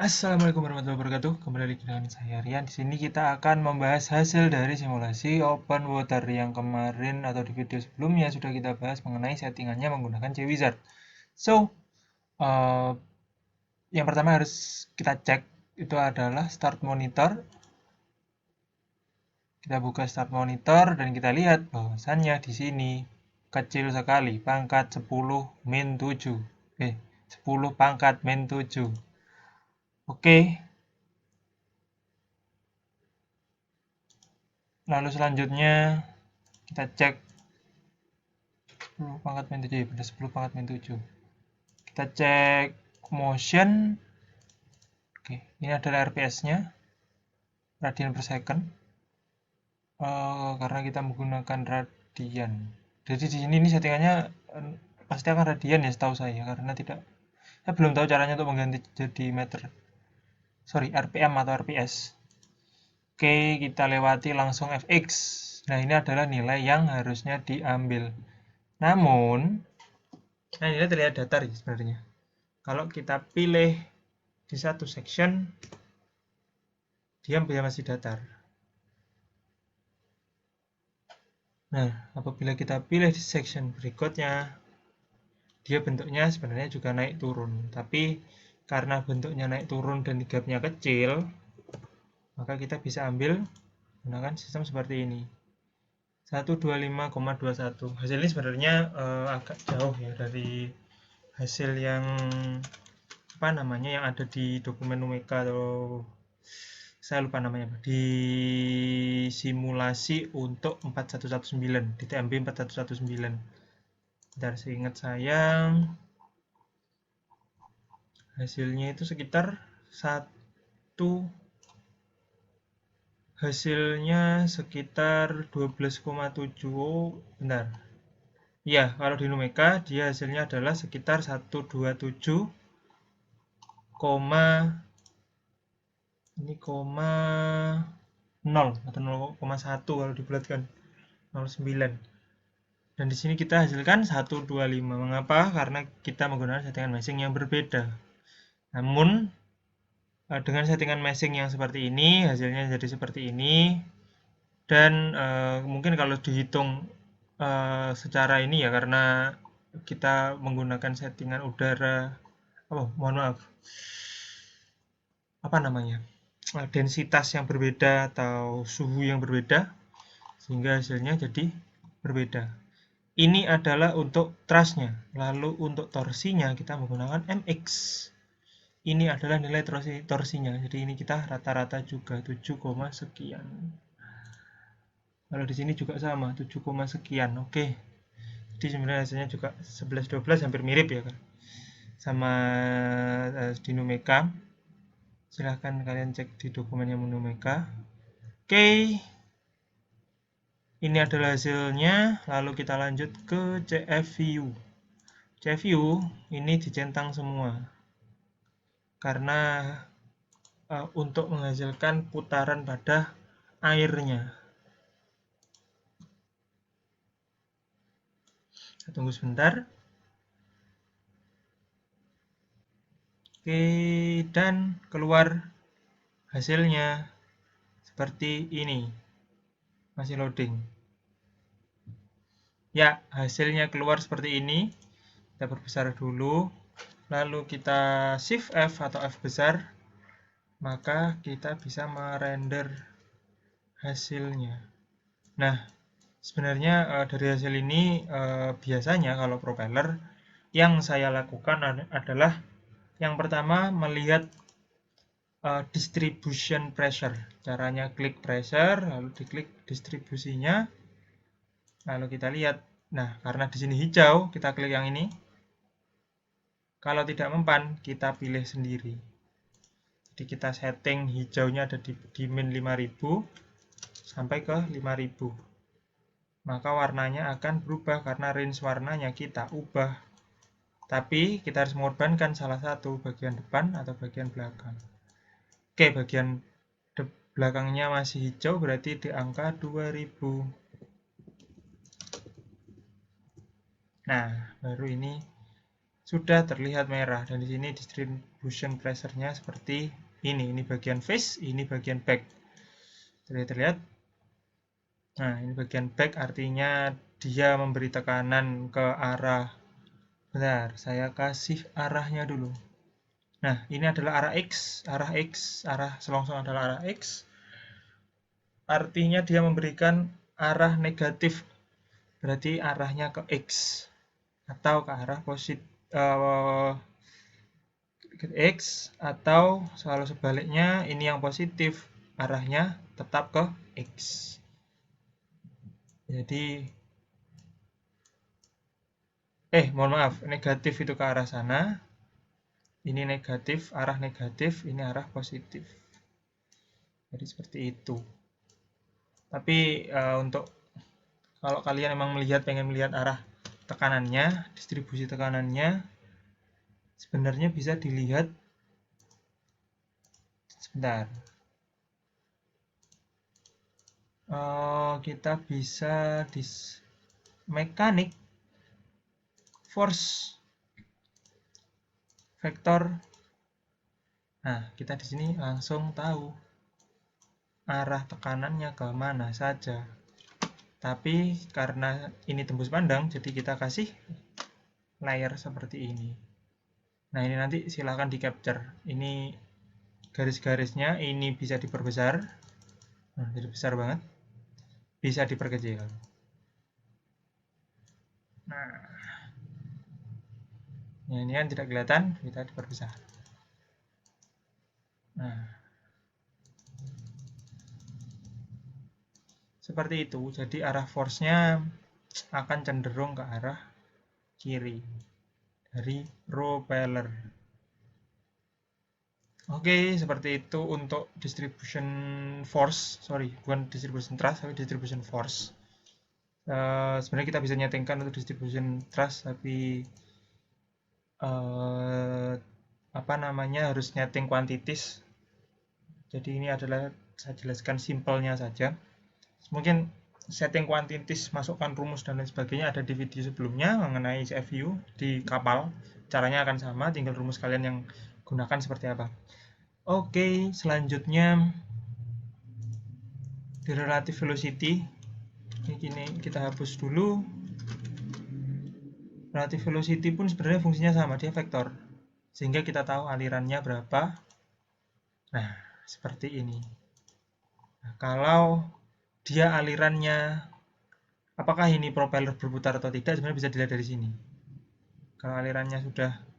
Assalamualaikum warahmatullahi wabarakatuh. Kembali lagi dengan saya Rian. Di sini kita akan membahas hasil dari simulasi open water yang kemarin atau di video sebelumnya sudah kita bahas mengenai settingannya menggunakan CWizard. So, uh, yang pertama harus kita cek itu adalah start monitor. Kita buka start monitor dan kita lihat bahwasannya di sini kecil sekali, pangkat 10 min 7. 10 pangkat min 7. Oke. Lalu selanjutnya kita cek 10 pangkat min 7 ya, benar 10 pangkat min 7. Kita cek motion. Oke, ini adalah RPS-nya, radian per second. Karena kita menggunakan radian. Jadi di sini ini settingannya pasti akan radian ya setahu saya, karena saya belum tahu caranya untuk mengganti jadi meter. Sorry, RPM atau RPS. Oke, kita lewati langsung FX. Nah, ini adalah nilai yang harusnya diambil. Namun, nah ini terlihat datar ya sebenarnya. Kalau kita pilih di satu section, dia masih datar. Nah, apabila kita pilih di section berikutnya, dia bentuknya sebenarnya juga naik turun. Tapi karena bentuknya naik turun dan gapnya kecil, maka kita bisa ambil menggunakan sistem seperti ini. 125,21. Hasil ini sebenarnya agak jauh ya dari hasil yang yang ada di dokumen Numeka atau saya lupa namanya, di simulasi untuk 4119 di TMB 4119. Bentar, seingat saya hasilnya itu sekitar hasilnya sekitar 12,7. Bentar, ya kalau di Numeka dia hasilnya adalah sekitar 127, ini 0 atau 0,1 kalau dibulatkan 0,9. Dan di sini kita hasilkan 125. Mengapa? Karena kita menggunakan settingan meshing yang berbeda. Namun dengan settingan meshing yang seperti ini, hasilnya jadi seperti ini. Dan mungkin kalau dihitung secara ini ya, karena kita menggunakan settingan udara, mohon maaf, densitas yang berbeda atau suhu yang berbeda, sehingga hasilnya jadi berbeda. Ini adalah untuk thrust-nya. Lalu untuk torsinya kita menggunakan MX. Ini adalah nilai torsinya. Jadi ini kita rata-rata juga 7, sekian. Kalau di sini juga sama 7, sekian. Oke. Jadi sebenarnya hasilnya juga 11-12 hampir mirip ya kan. Sama di Numeka. Silahkan kalian cek di dokumennya Numeka. Oke. Ini adalah hasilnya. Lalu kita lanjut ke CFView. CFView ini dicentang semua. Karena untuk menghasilkan putaran pada airnya. Tunggu sebentar. Oke, dan keluar hasilnya seperti ini. Masih loading. Ya, hasilnya keluar seperti ini. Kita perbesar dulu. Lalu kita Shift F atau F besar. Maka kita bisa merender hasilnya. Nah, sebenarnya dari hasil ini biasanya kalau propeller yang saya lakukan adalah yang pertama melihat distribution pressure. Caranya klik pressure, lalu diklik distribusinya, lalu kita lihat. Nah, karena di sini hijau, kita klik yang ini. Kalau tidak mempan, kita pilih sendiri. Jadi kita setting hijaunya ada di min 5000 sampai ke 5000. Maka warnanya akan berubah karena range warnanya kita ubah. Tapi kita harus mengorbankan salah satu, bagian depan atau bagian belakang. Oke, bagian belakangnya masih hijau, berarti di angka 2000. Nah, baru ini sudah terlihat merah, dan di sini distribution pressure-nya seperti ini bagian face, ini bagian back. Terlihat. Nah, ini bagian back, artinya dia memberi tekanan ke arah, bentar, saya kasih arahnya dulu. Nah, ini adalah arah selongsong adalah arah X, artinya dia memberikan arah negatif, berarti arahnya ke X, atau ke arah X, atau kalau sebaliknya ini yang positif, arahnya tetap ke X. Jadi mohon maaf, negatif itu ke arah sana, ini negatif, arah negatif, ini arah positif. Jadi seperti itu. Tapi untuk kalau kalian memang pengen melihat arah tekanannya, distribusi tekanannya, sebenarnya bisa dilihat sebentar. Kita bisa di mekanik force vektor. Nah, kita di sini langsung tahu arah tekanannya ke mana saja. Tapi karena ini tembus pandang, jadi kita kasih layer seperti ini. Nah, ini nanti silahkan di capture. Ini garis-garisnya, ini bisa diperbesar. Nah, jadi besar banget. Bisa diperkecil. Nah, ini kan tidak kelihatan, kita diperbesar. Nah, seperti itu. Jadi arah force-nya akan cenderung ke arah kiri dari propeller. Oke, seperti itu untuk distribution force. Sorry, bukan distribution thrust, tapi distribution force. Sebenarnya kita bisa nyetingkan untuk distribution thrust, tapi harus nyeting quantities. Jadi ini adalah saya jelaskan simpelnya saja. Mungkin setting quantities, masukkan rumus dan lain sebagainya ada di video sebelumnya mengenai CFU di kapal. Caranya akan sama, tinggal rumus kalian yang gunakan seperti apa. Oke, selanjutnya di relative velocity. Ini kita hapus dulu. Relative velocity pun sebenarnya fungsinya sama, dia vektor. Sehingga kita tahu alirannya berapa. Nah, seperti ini. Nah, kalau dia alirannya, apakah ini propeller berputar atau tidak, sebenarnya bisa dilihat dari sini. Kalau alirannya sudah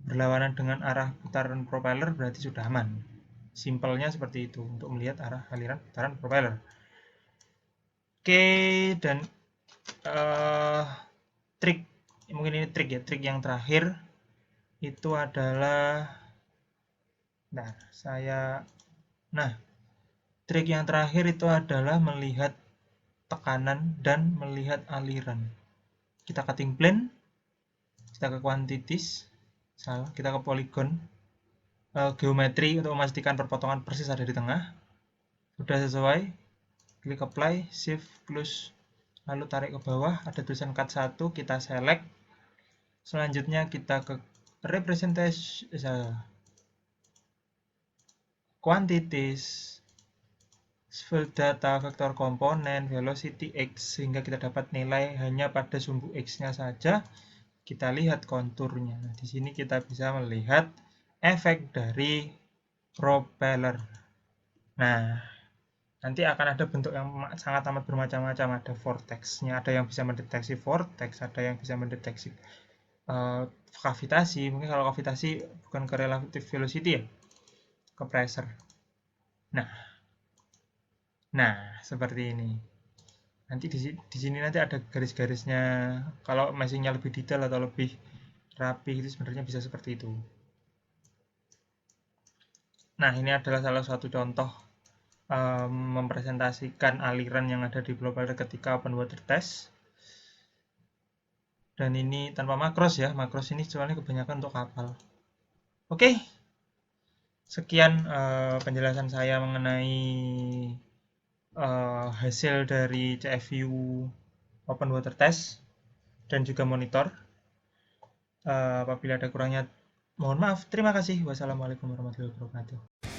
berlawanan dengan arah putaran propeller, berarti sudah aman. Simpelnya seperti itu untuk melihat arah aliran putaran propeller. Oke, dan trik, mungkin ini trik yang terakhir itu adalah, trik yang terakhir itu adalah melihat tekanan dan melihat aliran. Kita cutting plane, kita ke quantities, kita ke polygon, geometri untuk memastikan perpotongan persis ada di tengah. Sudah sesuai, klik apply, shift plus, lalu tarik ke bawah, ada tulisan cut 1, kita select. Selanjutnya kita ke representation, quantities, field data, vektor komponen, velocity x, sehingga kita dapat nilai hanya pada sumbu x-nya saja. Kita lihat konturnya. Nah, di sini kita bisa melihat efek dari propeller. Nah, nanti akan ada bentuk yang sangat amat bermacam-macam. Ada vortex-nya, ada yang bisa mendeteksi vortex, ada yang bisa mendeteksi kavitasi. Mungkin kalau kavitasi bukan ke relative velocity ya, ke pressure. Nah, seperti ini. Nanti di sini nanti ada garis-garisnya. Kalau mesinnya lebih detail atau lebih rapi, itu sebenarnya bisa seperti itu. Nah, ini adalah salah satu contoh mempresentasikan aliran yang ada di propeller ketika open water test. Dan ini tanpa makros ya. Makros ini soalnya kebanyakan untuk kapal. Oke. Sekian penjelasan saya mengenai hasil dari CFU open water test dan juga monitor. Apabila ada kurangnya, mohon maaf. Terima kasih. Wassalamualaikum warahmatullahi wabarakatuh.